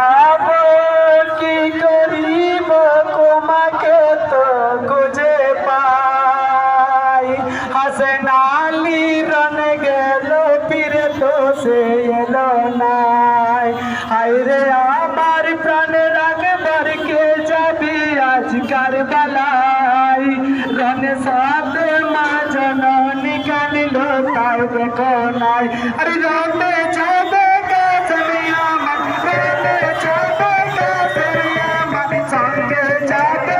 যাব কি করিব তোমাকে তো খুঁজে পাই হাসেন আলী রন গেল ফিরে তো সে এলো নাই হায়রে আমার প্রাণ রাখবার কে যাবি আজ কারবালাই রন সাথে মা জননী কানিল তার দেখো নাই আরে রনে যাবে কাছে আমার রনে যাবে কাছে আমার সঙ্গে যাবে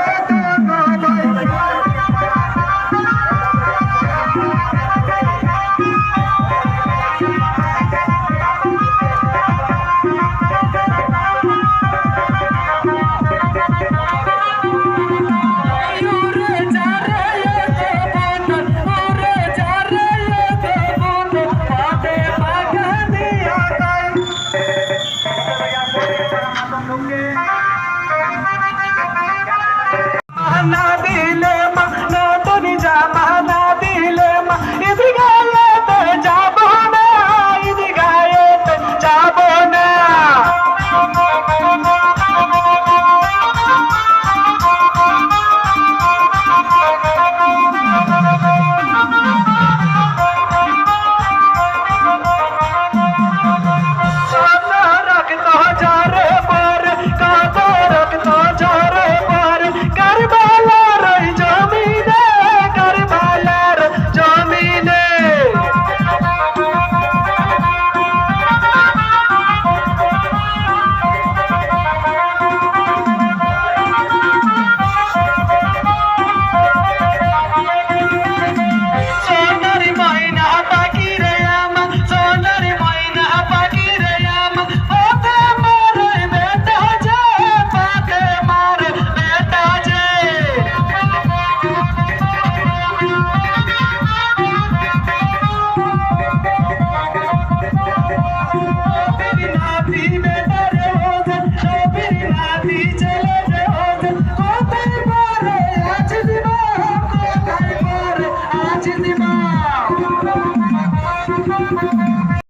না দিলে মা না তুমি যা না দিলে মা ইদি গায়েতে যাব না ইদি গায়েতে যাব না